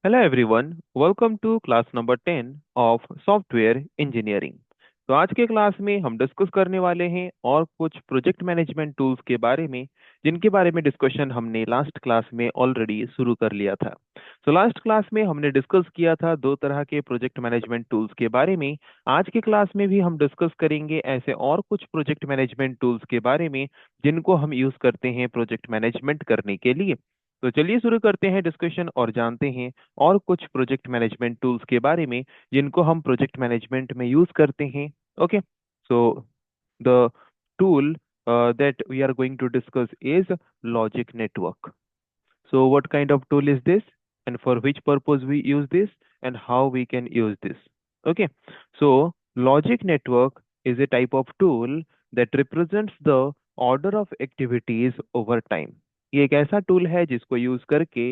Hello everyone, welcome to class number 10 of software engineering. तो आज के क्लास में हम डिस्कस करने वाले हैं और कुछ प्रोजेक्ट मैनेजमेंट टूल्स के बारे में, जिनके बारे में डिस्कशन हमने लास्ट क्लास में ऑलरेडी शुरू कर लिया था। तो लास्ट क्लास में हमने डिस्कस किया था दो तरह के प्रोजेक्ट मैनेजमेंट टूल्स के बारे में। आज के क्लास में भी हम डिस्कस करेंगे ऐसे और कुछ प्रोजेक्ट मैनेजमेंट टूल्स के बारे में, जिनको हम यूज करते हैं प्रोजेक्ट मैनेजमेंट करने के लिए। तो चलिए शुरू करते हैं डिस्कशन और जानते हैं और कुछ प्रोजेक्ट मैनेजमेंट टूल्स के बारे में, जिनको हम प्रोजेक्ट मैनेजमेंट में यूज करते हैं। Okay, so the tool that we are going to discuss is logic network. So what kind of tool is this, and for which purpose we use this, and how we can use this? Okay, so logic network is a type of tool that represents the order of activities over time. ये एक ऐसा tool है जिसको use करके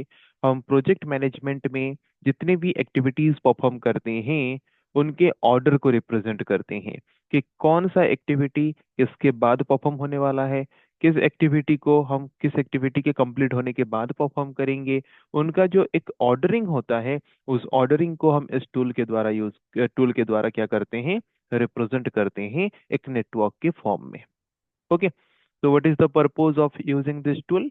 हम project management में जितने भी एक्टिविटीज परफॉर्म करते हैं उनके ऑर्डर को रिप्रेजेंट करते हैं, कि कौन सा एक्टिविटी किसके बाद परफॉर्म होने वाला है, किस एक्टिविटी को हम किस एक्टिविटी के कंप्लीट होने के बाद परफॉर्म करेंगे। उनका जो एक ऑर्डरिंग होता है, उस ऑर्डरिंग को हम इस टूल के द्वारा क्या करते हैं, रिप्रेजेंट करते हैं एक नेटवर्क के फॉर्म में। Okay, so what is the purpose of using this tool?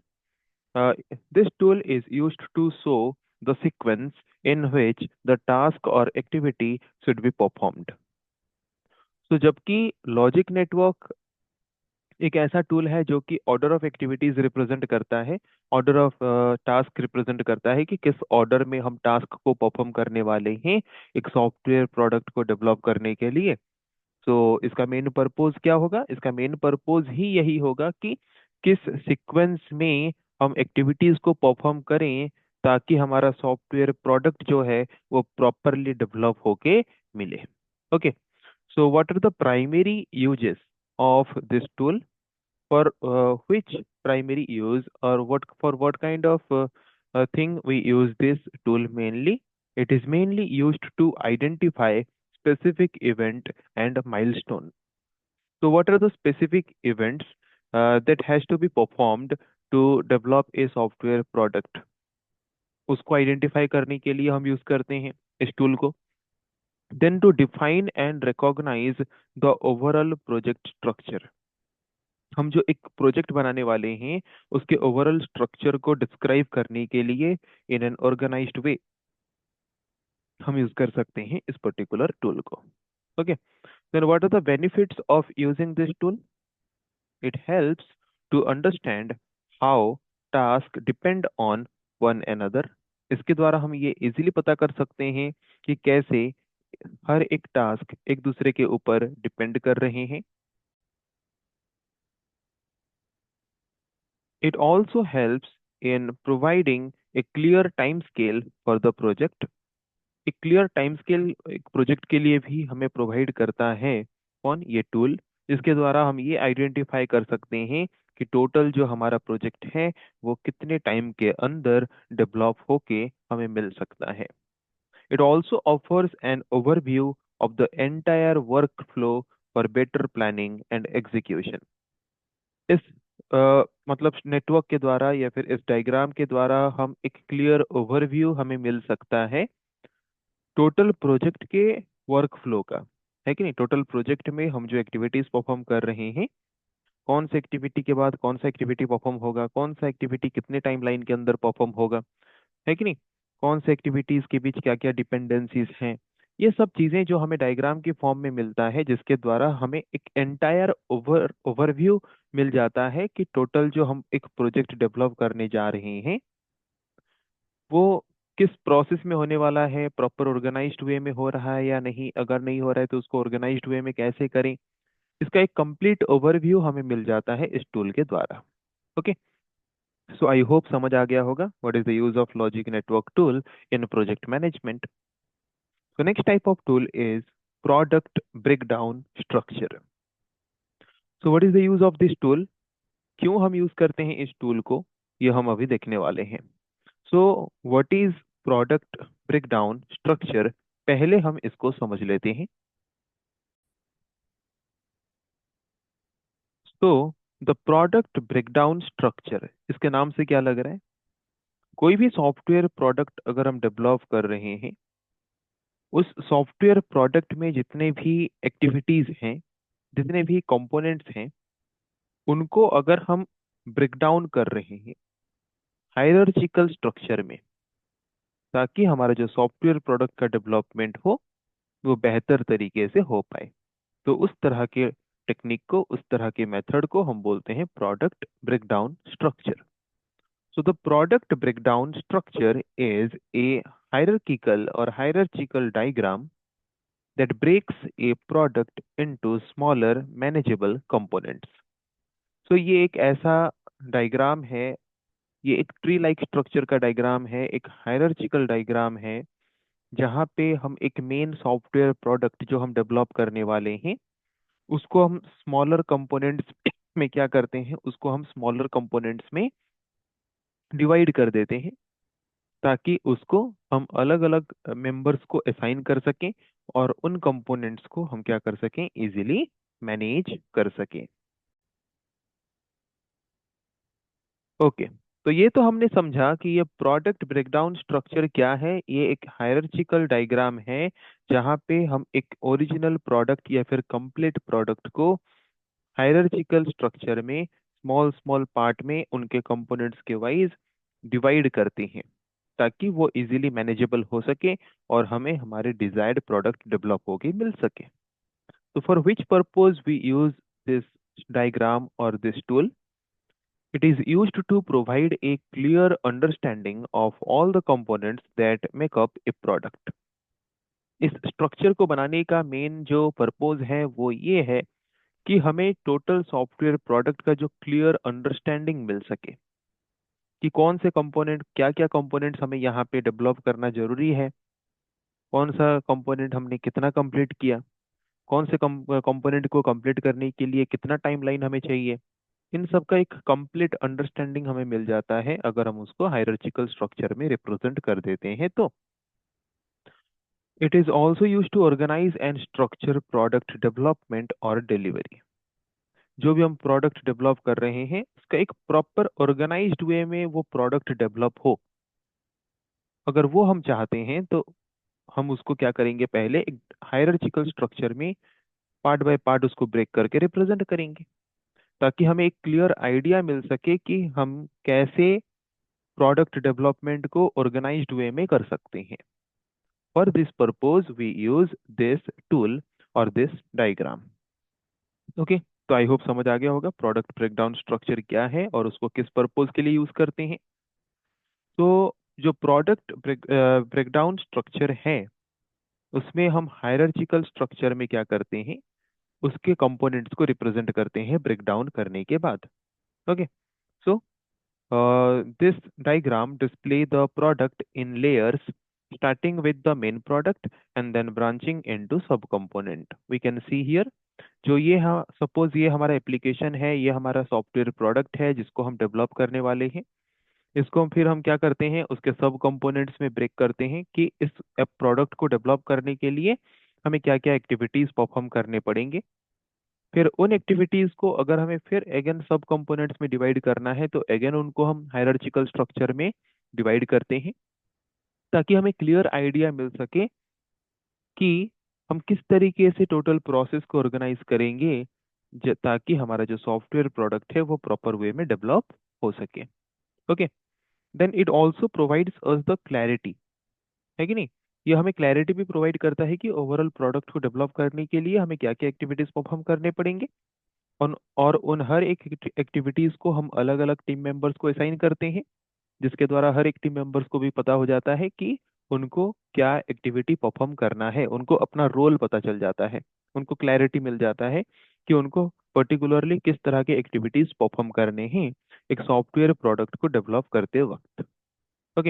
Uh, this tool is used to show the sequence in which the task or activity should be performed. तो जबकि logic network एक ऐसा tool है जो कि order of activities represent करता है, order of task represent करता है कि किस ऑर्डर में हम टास्क को परफॉर्म करने वाले हैं एक सॉफ्टवेयर प्रोडक्ट को डेवलप करने के लिए। तो इसका मेन पर्पस क्या होगा, इसका मेन पर्पस ही यही होगा कि किस सीक्वेंस में हम एक्टिविटीज को परफॉर्म करें ताकि हमारा सॉफ्टवेयर प्रोडक्ट जो है वो प्रॉपरली डेवलप होके मिले। Okay, so what are the primary uses of this tool? For which primary use, or what for what kind of thing we use this tool mainly? It is mainly used to identify specific event and milestone. So what are the specific events that has to be performed to develop a software product? उसको identify करने के लिए हम use करते हैं इस tool को। Then to define and recognise the overall project structure. हम जो एक प्रोजेक्ट बनाने वाले हैं उसके ओवरऑल स्ट्रक्चर को डिस्क्राइब करने के लिए इन एन ऑर्गेनाइज्ड वे हम यूज कर सकते हैं इस पर्टिकुलर टूल को। Okay, then what are the benefits of using this tool? It helps to understand how task depend on one another. इसके द्वारा हम ये इजीली पता कर सकते हैं कि कैसे हर एक टास्क एक दूसरे के ऊपर डिपेंड कर रहे हैं। It also helps in providing a clear time scale for the project. एक क्लियर टाइम स्केल एक प्रोजेक्ट के लिए भी हमें प्रोवाइड करता है कौन, ये टूल, जिसके द्वारा हम ये आइडेंटिफाई कर सकते हैं कि टोटल जो हमारा प्रोजेक्ट है वो कितने टाइम के अंदर डेवलप होके हमें मिल सकता है। It also offers an overview of the entire work flow for better planning and execution. इस मतलब नेटवर्क के द्वारा या फिर इस डायग्राम के द्वारा हम एक क्लियर ओवरव्यू हमें मिल सकता है टोटल प्रोजेक्ट के वर्क फ्लो का, है कि नहीं। टोटल प्रोजेक्ट में हम जो एक्टिविटीज परफॉर्म कर रहे हैं, कौन सी एक्टिविटी के बाद कौन सा एक्टिविटी परफॉर्म होगा, कौन सा एक्टिविटी कितने टाइमलाइन के अंदर परफॉर्म होगा, है कि नहीं। कौन से एक्टिविटीज के बीच क्या क्या डिपेंडेंसीज हैं, ये सब चीजें जो हमें डायग्राम के फॉर्म में मिलता है, जिसके द्वारा हमें एक एंटायर ओवरव्यू मिल जाता है कि टोटल जो हम एक प्रोजेक्ट डेवलप करने जा रहे हैं वो किस प्रोसेस में होने वाला है, प्रॉपर ऑर्गेनाइज्ड वे में हो रहा है या नहीं, अगर नहीं हो रहा है तो उसको ऑर्गेनाइज्ड वे में कैसे करें। इसका एक कंप्लीट ओवरव्यू हमें मिल जाता है इस टूल के द्वारा। ओके, सो आई होप समझ आ गया होगा what is the use of logic network tool in project management. So next type of tool is product breakdown structure. So what is the use of this tool? क्यों हम use करते हैं इस tool को, ये हम अभी देखने वाले हैं। So what is product breakdown structure? पहले हम इसको समझ लेते हैं। So the product breakdown structure, इसके नाम से क्या लग रहा है, कोई भी सॉफ्टवेयर प्रोडक्ट अगर हम डेवलप कर रहे हैं, उस सॉफ्टवेयर प्रोडक्ट में जितने भी एक्टिविटीज हैं, जितने भी कंपोनेंट्स हैं, उनको अगर हम ब्रेक डाउन कर रहे हैं हायरार्चिकल स्ट्रक्चर में, ताकि हमारा जो सॉफ्टवेयर प्रोडक्ट का डेवलपमेंट हो वो बेहतर तरीके से हो पाए, तो उस तरह के टेक्निक को, उस तरह के मेथड को हम बोलते हैं product breakdown structure. So the product breakdown structure is a hierarchical diagram that breaks a product into smaller manageable components. So ये एक ऐसा डायग्राम है, ये एक ट्री लाइक स्ट्रक्चर का डायग्राम है, एक हायरार्चिकल डायग्राम है, जहाँ पे हम एक मेन सॉफ्टवेयर प्रोडक्ट जो हम डेवलप करने वाले हैं उसको हम स्मॉलर कंपोनेंट्स में क्या करते हैं, उसको हम स्मॉलर कंपोनेंट्स में डिवाइड कर देते हैं, ताकि उसको हम अलग अलग मेंबर्स को असाइन कर सकें और उन कंपोनेंट्स को हम क्या कर सकें, इजीली मैनेज कर सकें. ओके, तो ये तो हमने समझा कि ये प्रोडक्ट ब्रेकडाउन स्ट्रक्चर क्या है. ये एक हायरार्चिकल डायग्राम है जहाँ पे हम एक ओरिजिनल प्रोडक्ट या फिर कंप्लीट प्रोडक्ट को हायरार्चिकल स्ट्रक्चर में स्मॉल स्मॉल पार्ट में उनके कंपोनेंट्स के वाइज डिवाइड करते हैं, ताकि वो इजीली मैनेजेबल हो सके और हमें हमारे डिजायर्ड प्रोडक्ट डेवलप होके मिल सके. तो for which purpose we use this diagram और this tool? It is used to provide a clear understanding of all the components that make up a product. इस स्ट्रक्चर को बनाने का मेन जो पर्पज है वो ये है कि हमें टोटल सॉफ्टवेयर प्रोडक्ट का जो क्लियर अंडरस्टैंडिंग मिल सके कि कौन से कंपोनेंट, क्या क्या कंपोनेंट्स हमें यहाँ पे डेवलप करना जरूरी है, कौन सा कंपोनेंट हमने कितना कंप्लीट किया, कौन से कंपोनेंट को कंप्लीट करने के लिए कितना टाइमलाइन हमें चाहिए. इन सब का एक कंप्लीट अंडरस्टैंडिंग हमें मिल जाता है अगर हम उसको हायरार्चिकल स्ट्रक्चर में रिप्रेजेंट कर देते हैं तो. It is also use to organise and structure product development और डिलीवरी. जो भी हम प्रोडक्ट डेवलप कर रहे हैं उसका एक प्रॉपर ऑर्गेनाइज्ड वे में वो प्रोडक्ट डेवलप हो, अगर वो हम चाहते हैं तो हम उसको क्या करेंगे, पहले एक हायरार्चिकल स्ट्रक्चर में पार्ट बाय पार्ट उसको ब्रेक करके रिप्रेजेंट करेंगे, ताकि हमें एक क्लियर आइडिया मिल सके कि हम कैसे प्रोडक्ट डेवलपमेंट को ऑर्गेनाइज्ड वे में कर सकते हैं. For this purpose we use this tool और दिस डायग्राम. ओके, तो आई होप समझ आ गया होगा प्रोडक्ट ब्रेकडाउन स्ट्रक्चर क्या है और उसको किस पर्पज के लिए यूज करते हैं. तो जो प्रोडक्ट ब्रेकडाउन स्ट्रक्चर है उसमें हम हायरार्चिकल स्ट्रक्चर में क्या करते हैं, उसके कंपोनेंट्स को रिप्रेजेंट करते हैं ब्रेकडाउन करने के बाद. Okay, so this diagram display the product in layers starting with the main product and then branching into subcomponent. We can see here, जो ये हाँ सपोज ये हमारा एप्लीकेशन है, ये हमारा सॉफ्टवेयर प्रोडक्ट है जिसको हम डेवलप करने वाले हैं. इसको फिर हम क्या करते हैं, उसके सब कंपोनेंट्स में ब्रेक करते हैं कि इस प्रोडक्ट को डेवलप करने के लिए हमें क्या क्या एक्टिविटीज परफॉर्म करने पड़ेंगे. फिर उन एक्टिविटीज को अगर हमें फिर अगेन सब कंपोनेंट्स में डिवाइड करना है तो अगेन उनको हम हायरार्चिकल स्ट्रक्चर में डिवाइड करते हैं, ताकि हमें क्लियर आइडिया मिल सके कि हम किस तरीके से टोटल प्रोसेस को ऑर्गेनाइज करेंगे, ताकि हमारा जो सॉफ्टवेयर प्रोडक्ट है वो प्रॉपर वे में डेवलप हो सके. Okay, then it also provides us the clarity, है कि नहीं. ये हमें क्लैरिटी भी प्रोवाइड करता है कि ओवरऑल प्रोडक्ट को डेवलप करने के लिए हमें क्या क्या एक्टिविटीज परफॉर्म करने पड़ेंगे. और उन हर एक एक्टिविटीज को हम अलग अलग टीम मेंबर्स को असाइन करते हैं, जिसके द्वारा हर एक टीम मेंबर्स को भी पता हो जाता है कि उनको क्या एक्टिविटी परफॉर्म करना है, उनको अपना रोल पता चल जाता है, उनको क्लैरिटी मिल जाता है कि उनको पर्टिकुलरली किस तरह के एक्टिविटीज परफॉर्म करने हैं एक सॉफ्टवेयर प्रोडक्ट को डेवलप करते वक्त. Okay,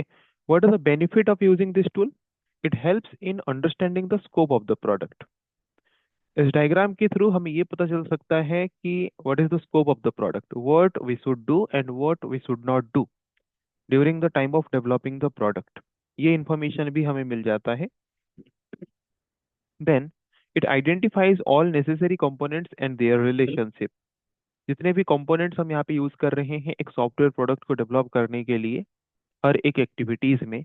what are the benefit of using this tool? It helps in understanding the scope of the product. इस डायग्राम के थ्रू हमें ये पता चल सकता है कि what is the scope of the product, what we should do and what we should not do during the time of developing the product. ये इंफॉर्मेशन भी हमें मिल जाता है. Then it identifies all necessary components and their relationship. जितने भी components हम यहाँ पे यूज कर रहे हैं एक सॉफ्टवेयर प्रोडक्ट को डेवलप करने के लिए, हर एक एक्टिविटीज में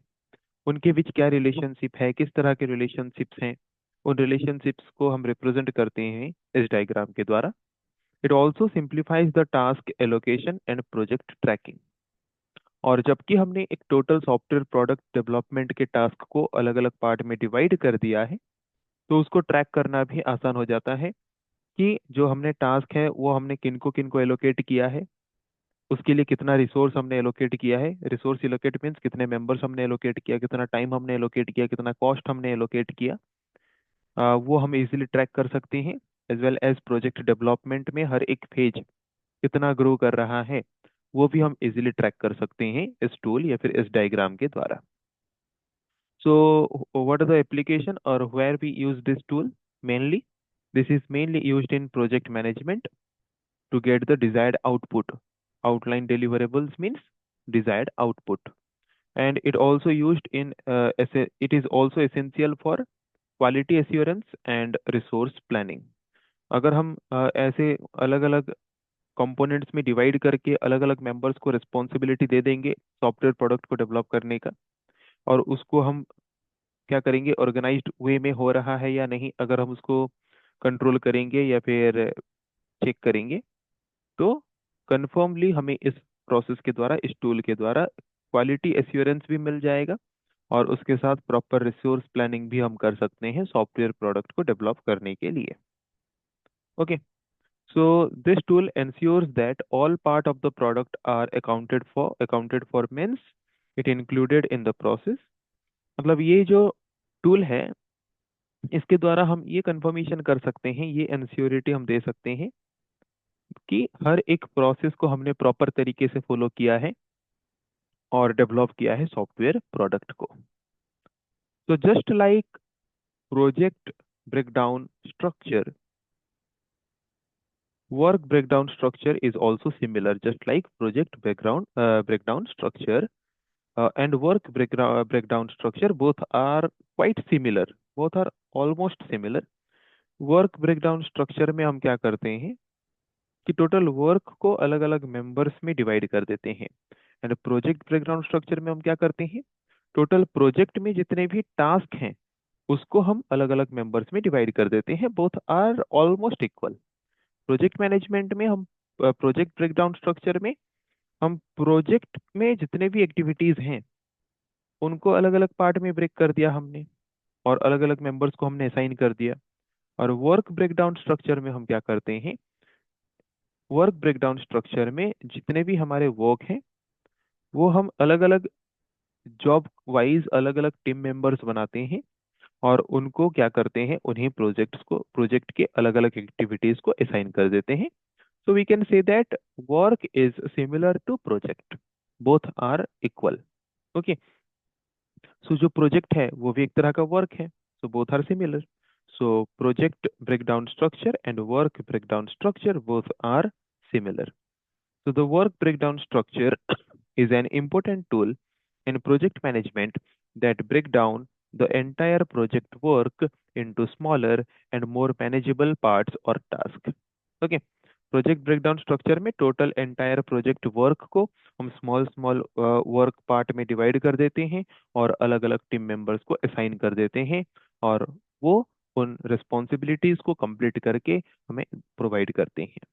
उनके बीच क्या रिलेशनशिप है, किस तरह के रिलेशनशिप्स हैं, उन रिलेशनशिप्स को हम रिप्रेजेंट करते हैं इस डायग्राम के द्वारा। It also simplifies the task allocation and project tracking. और जबकि हमने एक टोटल सॉफ्टवेयर प्रोडक्ट डेवलपमेंट के टास्क को अलग अलग पार्ट में डिवाइड कर दिया है, तो उसको ट्रैक करना भी आसान हो जाता है कि जो हमने टास्क है वो हमने किन को एलोकेट किया है, उसके लिए कितना रिसोर्स हमने एलोकेट किया है। रिसोर्स एलोकेट मीन्स कितने मेंबर्स हमने एलोकेट किया, कितना टाइम हमने एलोकेट किया, कितना कॉस्ट हमने एलोकेट किया। वो हम इजीली ट्रैक कर सकते हैं। As well as project development में हर एक फेज कितना ग्रो कर रहा है, वो भी हम इजीली ट्रैक कर सकते हैं इस टूल या फिर इस डायग्राम के द्वारा। So, what are the application or where we use this tool? Mainly, this is mainly used in project management to get the desired output. Outline deliverables means desired output, and it also used in it is also essential for quality assurance and resource planning. अगर हम ऐसे अलग अलग components में divide करके अलग अलग members को रिस्पॉन्सिबिलिटी दे देंगे सॉफ्टवेयर प्रोडक्ट को डेवलप करने का, और उसको हम क्या करेंगे, ऑर्गेनाइज्ड वे में हो रहा है या नहीं, अगर हम उसको कंट्रोल करेंगे या फिर चेक करेंगे, तो कन्फर्मली हमें इस प्रोसेस के द्वारा, इस टूल के द्वारा क्वालिटी एश्योरेंस भी मिल जाएगा, और उसके साथ प्रॉपर रिसोर्स प्लानिंग भी हम कर सकते हैं सॉफ्टवेयर प्रोडक्ट को डेवलप करने के लिए। Okay, so this tool ensures that all part of the product are accounted for means it included in the process। मतलब ये जो टूल है, इसके द्वारा हम ये कंफर्मेशन कर सकते हैं, ये इंश्योरिटी हम दे सकते हैं कि हर एक प्रोसेस को हमने प्रॉपर तरीके से फॉलो किया है और डेवलप किया है सॉफ्टवेयर प्रोडक्ट को। तो just like project breakdown structure, work breakdown structure is also similar, just like project background breakdown structure and work breakdown structure, both are quite similar, both are almost similar। Work breakdown structure में हम क्या करते हैं कि total work को अलग अलग members में डिवाइड कर देते हैं, एंड प्रोजेक्ट ब्रेकडाउन स्ट्रक्चर में हम क्या करते हैं, टोटल प्रोजेक्ट में जितने भी टास्क हैं उसको हम अलग अलग मेंबर्स में डिवाइड कर देते हैं। Both are almost equal. Project management में हम, प्रोजेक्ट ब्रेकडाउन स्ट्रक्चर में हम प्रोजेक्ट में जितने भी एक्टिविटीज हैं उनको अलग अलग पार्ट में ब्रेक कर दिया हमने, और अलग अलग मेंबर्स को हमने असाइन कर दिया। और वर्क ब्रेकडाउन स्ट्रक्चर में हम क्या करते हैं, वर्क ब्रेकडाउन स्ट्रक्चर में जितने भी हमारे वर्क हैं वो हम अलग अलग जॉब वाइज अलग अलग टीम मेंबर्स बनाते हैं, और उनको क्या करते हैं, उन्हें प्रोजेक्ट के अलग अलग एक्टिविटीज को असाइन कर देते हैं। So we can say that work is similar to project, both are equal. Okay, so जो प्रोजेक्ट है वो भी एक तरह का वर्क है, so both are similar. So project breakdown structure and work breakdown structure both are similar. So the work breakdown structure is an important tool in project management that break down the entire project work into smaller and more manageable parts or tasks. Okay, project breakdown structure में total entire project work को हम small small work part में divide कर देते हैं, और अलग अलग टीम मेंबर्स को असाइन कर देते हैं, और वो उन रिस्पॉन्सिबिलिटीज को कंप्लीट करके हमें प्रोवाइड करते हैं।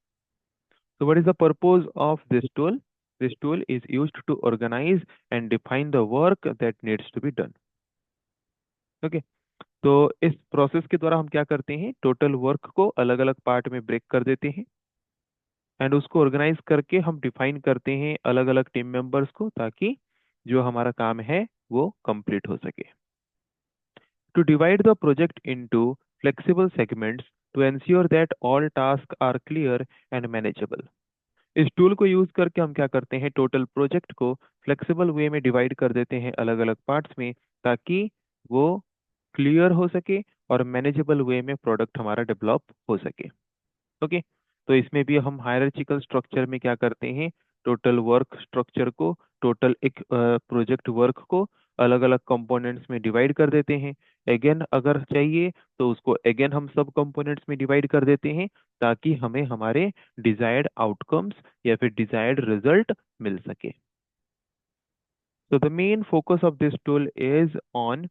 So what is the purpose of this tool? This tool is used to organize and define the work that needs to be done. Okay, तो इस प्रोसेस के द्वारा हम क्या करते हैं, टोटल वर्क को अलग अलग पार्ट में ब्रेक कर देते हैं, एंड उसको ऑर्गेनाइज करके हम डिफाइन करते हैं अलग अलग टीम मेंबर्स को, ताकि जो हमारा काम है वो कंप्लीट हो सके। To divide the project into flexible segments to ensure that all tasks are clear and manageable। इस टूल को यूज करके हम क्या करते हैं, टोटल प्रोजेक्ट को फ्लेक्सिबल वे में डिवाइड कर देते हैं अलग अलग पार्ट्स में, ताकि वो क्लियर हो सके और मैनेजेबल वे में प्रोडक्ट हमारा डेवलप हो सके। ओके, तो इसमें भी हम हायरार्चिकल स्ट्रक्चर में क्या करते हैं, टोटल वर्क स्ट्रक्चर को, टोटल एक प्रोजेक्ट वर्क को अलग अलग कंपोनेंट्स में डिवाइड कर देते हैं। अगेन अगर चाहिए तो उसको अगेन हम सब कंपोनेंट्स में डिवाइड कर देते हैं, ताकि हमें हमारे डिजायर्ड आउटकम्स या फिर डिजायर्ड रिजल्ट मिल सके। So the main focus of this tool is on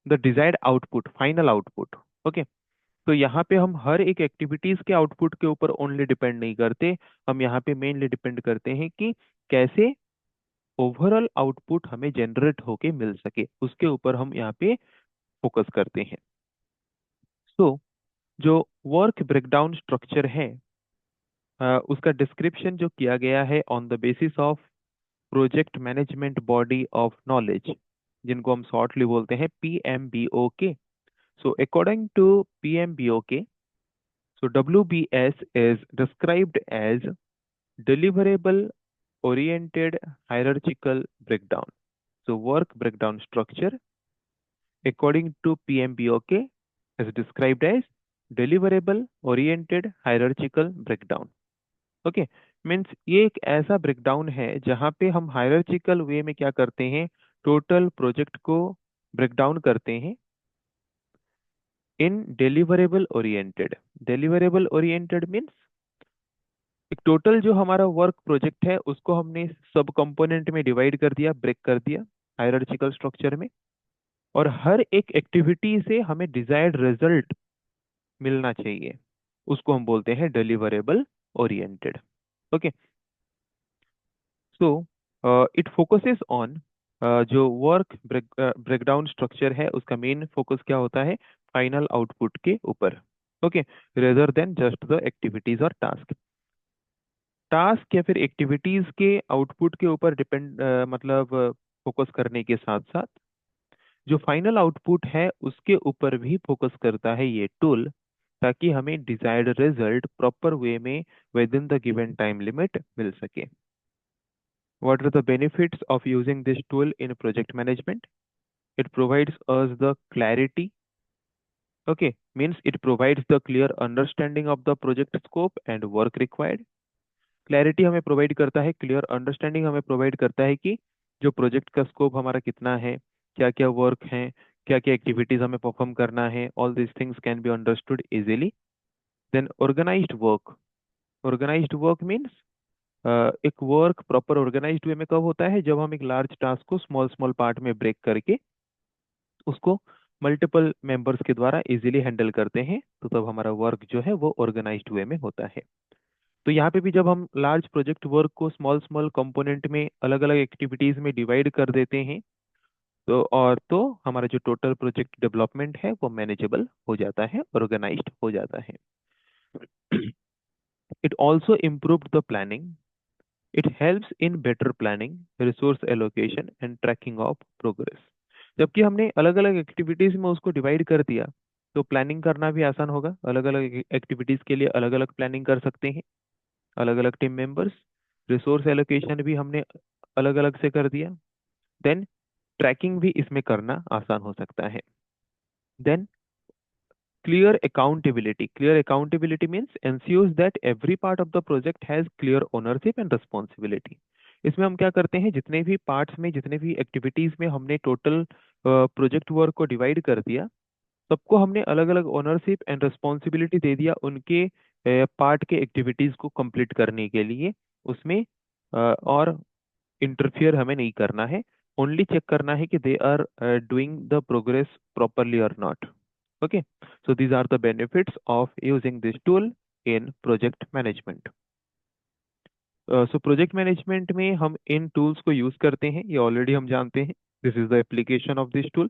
the desired output, final output. Okay, तो यहाँ पे हम हर एक एक्टिविटीज के आउटपुट के ऊपर ओनली डिपेंड नहीं करते, हम यहाँ पे मेनली डिपेंड करते हैं कि कैसे ओवरऑल आउटपुट हमें जनरेट होके मिल सके, उसके ऊपर हम यहाँ पे फोकस करते हैं। सो जो वर्क ब्रेकडाउन स्ट्रक्चर है, उसका डिस्क्रिप्शन जो किया गया है on the basis of project management body of knowledge, जिनको हम शॉर्टली बोलते हैं PMBOK। So according to PMBOK, so WBS is described as deliverable oriented hierarchical breakdown. So work breakdown structure according to PMBOK is described as deliverable oriented hierarchical breakdown. Okay, means ये एक ऐसा breakdown है जहाँ पे हम हायरार्चिकल वे में क्या करते हैं, टोटल प्रोजेक्ट को ब्रेकडाउन करते हैं in deliverable oriented. Deliverable oriented means एक टोटल जो हमारा वर्क प्रोजेक्ट है उसको हमने सब कंपोनेंट में डिवाइड कर दिया, ब्रेक कर दिया हायरार्चिकल स्ट्रक्चर में, और हर एक एक्टिविटी से हमें डिजायर्ड रिजल्ट मिलना चाहिए, उसको हम बोलते हैं deliverable oriented. Okay, so it focuses on, जो वर्क ब्रेकडाउन स्ट्रक्चर है उसका मेन फोकस क्या होता है, फाइनल आउटपुट के ऊपर। Okay, rather than just the activities और टास्क। टास्क या फिर एक्टिविटीज के आउटपुट के ऊपर डिपेंड, मतलब फोकस करने के साथ साथ जो फाइनल आउटपुट है उसके ऊपर भी फोकस करता है ये टूल, ताकि हमें डिजायर्ड रिजल्ट प्रॉपर वे में within the given time limit मिल सके। What are the benefits of using this tool in project management? It provides us the clarity. Okay, means it provides the clear understanding of the project scope and work required. Clarity हमें provide करता है, clear understanding हमें provide करता है कि जो project का scope हमारा कितना है, क्या क्या वर्क है, क्या क्या एक्टिविटीज हमें परफॉर्म करना है, all this things can be understood easily. Then organised work. Organised work means एक वर्क प्रॉपर ऑर्गेनाइज्ड वे में कब होता है, जब हम एक लार्ज टास्क को स्मॉल स्मॉल पार्ट में ब्रेक करके उसको मल्टीपल मेंबर्स के द्वारा इजीली हैंडल करते हैं, तो तब हमारा वर्क जो है वो ऑर्गेनाइज्ड वे में होता है। तो यहाँ पे भी जब हम लार्ज प्रोजेक्ट वर्क को स्मॉल स्मॉल कंपोनेंट में अलग अलग एक्टिविटीज में डिवाइड कर देते हैं, तो हमारा जो टोटल प्रोजेक्ट डेवलपमेंट है वो मैनेजेबल हो जाता है, ऑर्गेनाइज्ड हो जाता है। It also improve the planning. It helps in better planning, resource allocation and tracking of progress. जबकि हमने अलग अलग एक्टिविटीज में उसको डिवाइड कर दिया, तो प्लानिंग करना भी आसान होगा। अलग अलग एक्टिविटीज के लिए अलग अलग प्लानिंग कर सकते हैं अलग अलग टीम मेंबर्स। रिसोर्स एलोकेशन भी हमने अलग अलग से कर दिया। देन ट्रैकिंग भी इसमें करना आसान हो सकता है। Then clear accountability. Clear accountability means ensures that every part of the project has clear ownership and responsibility. इसमें हम क्या करते हैं, जितने भी पार्ट्स में, जितने भी एक्टिविटीज में हमने टोटल प्रोजेक्ट वर्क को डिवाइड कर दिया, सबको हमने अलग अलग ओनरशिप एंड रिस्पॉन्सिबिलिटी दे दिया उनके पार्ट के एक्टिविटीज को कंप्लीट करने के लिए। उसमें और इंटरफियर हमें नहीं करना है, ओनली चेक करना है कि they are doing the progress properly और not. Okay, so these are the benefits of using this tool in project management. So project management में हम इन टूल्स को यूज करते हैं, ये ऑलरेडी हम जानते हैं। This is the application of this tool.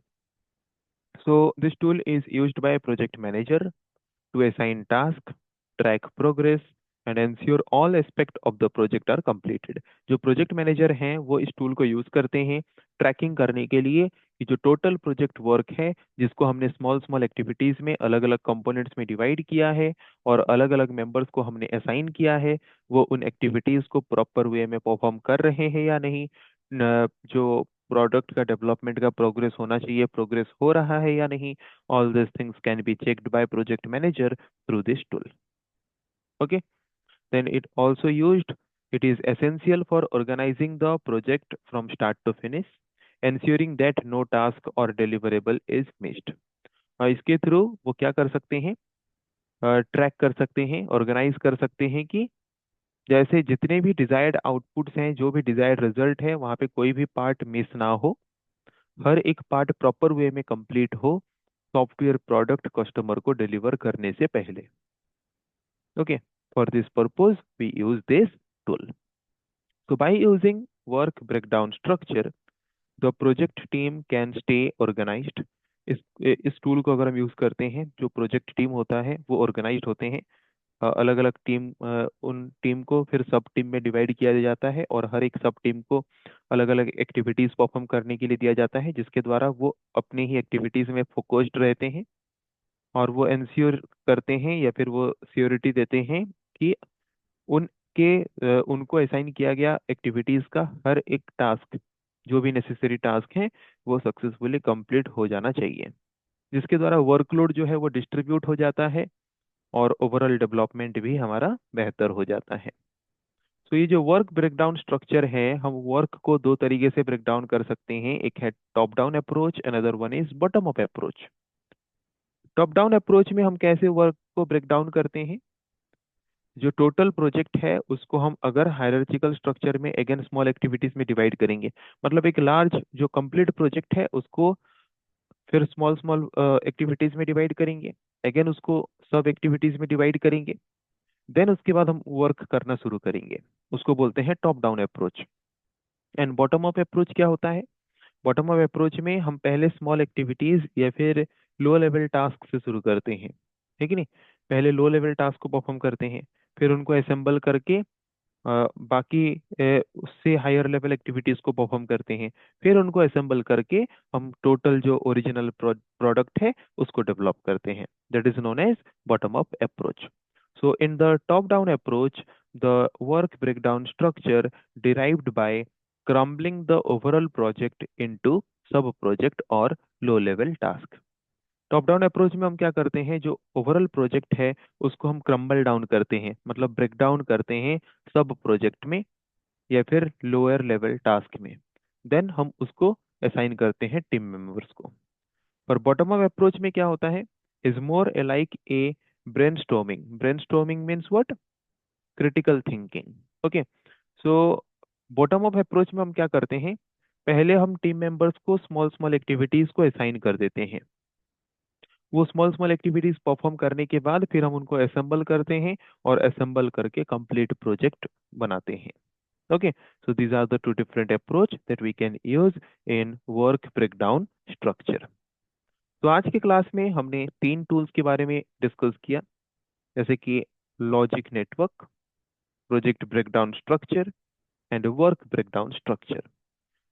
So this tool is used by a project manager to assign tasks, track progress and ensure all aspects of the project are completed. जो project manager हैं वो इस tool को use करते हैं trekking करने के लिए कि जो टोटल प्रोजेक्ट वर्क है, जिसको हमने स्मॉल स्मॉल एक्टिविटीज में अलग अलग कंपोनेंट्स में डिवाइड किया है और अलग अलग मेंबर्स को हमने असाइन किया है, वो उन एक्टिविटीज को प्रॉपर वे में परफॉर्म कर रहे हैं या नहीं, जो प्रोडक्ट का डेवलपमेंट का प्रोग्रेस होना चाहिए, प्रोग्रेस हो रहा है या नहीं। All this things can be checked by project manager through this tool. Okay, then it also used, it is essential for organizing the project from start to finish, ensuring that no task or deliverable is missed। और इसके through वो क्या कर सकते हैं, track कर सकते हैं, ऑर्गेनाइज कर सकते हैं कि जैसे जितने भी डिजायर्ड आउटपुट्स हैं, जो भी डिजायर्ड रिजल्ट है, वहाँ पे कोई भी पार्ट मिस ना हो, हर एक पार्ट प्रॉपर वे में कंप्लीट हो सॉफ्टवेयर प्रोडक्ट कस्टमर को डिलीवर करने से पहले। Okay, for this purpose we use this tool. So by using work breakdown structure, the project team can stay organized। इस टूल को अगर हम यूज करते हैं, जो प्रोजेक्ट टीम होता है वो ऑर्गेनाइज्ड होते हैं। अलग अलग टीम, उन टीम को फिर सब टीम में डिवाइड किया जाता है और हर एक सब टीम को अलग अलग एक्टिविटीज परफॉर्म करने के लिए दिया जाता है, जिसके द्वारा वो अपने ही एक्टिविटीज में फोकस्ड रहते हैं और वो इंश्योर करते हैं या फिर वो श्योरिटी देते हैं कि उनको असाइन किया गया एक्टिविटीज का हर एक टास्क, जो भी नेसेसरी टास्क है, वो सक्सेसफुली कंप्लीट हो जाना चाहिए, जिसके द्वारा वर्कलोड जो है वो डिस्ट्रीब्यूट हो जाता है और ओवरऑल डेवलपमेंट भी हमारा बेहतर हो जाता है। तो ये जो वर्क ब्रेकडाउन स्ट्रक्चर है, हम वर्क को दो तरीके से ब्रेक डाउन कर सकते हैं। एक है top down approach, another one is bottom up approach. Top down approach में हम कैसे वर्क को ब्रेक डाउन करते हैं? जो टोटल प्रोजेक्ट है उसको हम अगर हायरार्चिकल स्ट्रक्चर में अगेन स्मॉल एक्टिविटीज में डिवाइड करेंगे, मतलब एक लार्ज जो कंप्लीट प्रोजेक्ट है उसको फिर स्मॉल स्मॉल एक्टिविटीज में डिवाइड करेंगे, अगेन उसको सब एक्टिविटीज में डिवाइड करेंगे, देन उसके बाद हम वर्क करना शुरू करेंगे। उसको बोलते हैं top down approach. And bottom up approach क्या होता है? बॉटम अप अप्रोच में हम पहले स्मॉल एक्टिविटीज या फिर लो लेवल टास्क से शुरू करते हैं, है कि नहीं? पहले लो लेवल टास्क को परफॉर्म करते हैं, फिर उनको असेंबल करके बाकी उससे हायर लेवल एक्टिविटीज को परफॉर्म करते हैं, फिर उनको असेंबल करके हम टोटल जो ओरिजिनल प्रोडक्ट है उसको डेवलप करते हैं। That is known as bottom up approach. So in the top down approach, the work breakdown structure derived by crumbling the overall project into sub project और low level task. Top down approach में हम क्या करते हैं, जो overall project है उसको हम क्रम्बल डाउन करते हैं, मतलब ब्रेक डाउन करते हैं सब प्रोजेक्ट में या फिर लोअर लेवल टास्क में, देन हम उसको असाइन करते हैं टीम मेंबर्स को। पर बॉटम अप अप्रोच में क्या होता है, is more like a brainstorming. Brainstorming means what? Critical thinking. Okay, so bottom up approach में हम क्या करते हैं, पहले हम टीम मेंबर्स को स्मॉल स्मॉल एक्टिविटीज को असाइन कर देते हैं। वो स्मॉल स्मॉल एक्टिविटीज परफॉर्म करने के बाद फिर हम उनको असेंबल करते हैं और असेंबल करके कंप्लीट प्रोजेक्ट बनाते हैं। Okay, so these are the two different approach that we can use in work breakdown structure. तो आज के क्लास में हमने तीन टूल्स के बारे में डिस्कस किया, जैसे कि logic network, project breakdown structure and work breakdown structure.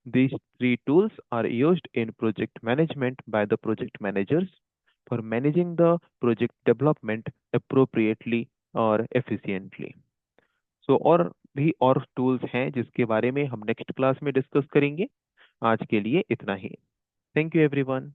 These three tools are used in project management by the project managers for managing the project development appropriately or efficiently. So और भी और tools हैं जिसके बारे में हम next class में discuss करेंगे। आज के लिए इतना ही। Thank you everyone.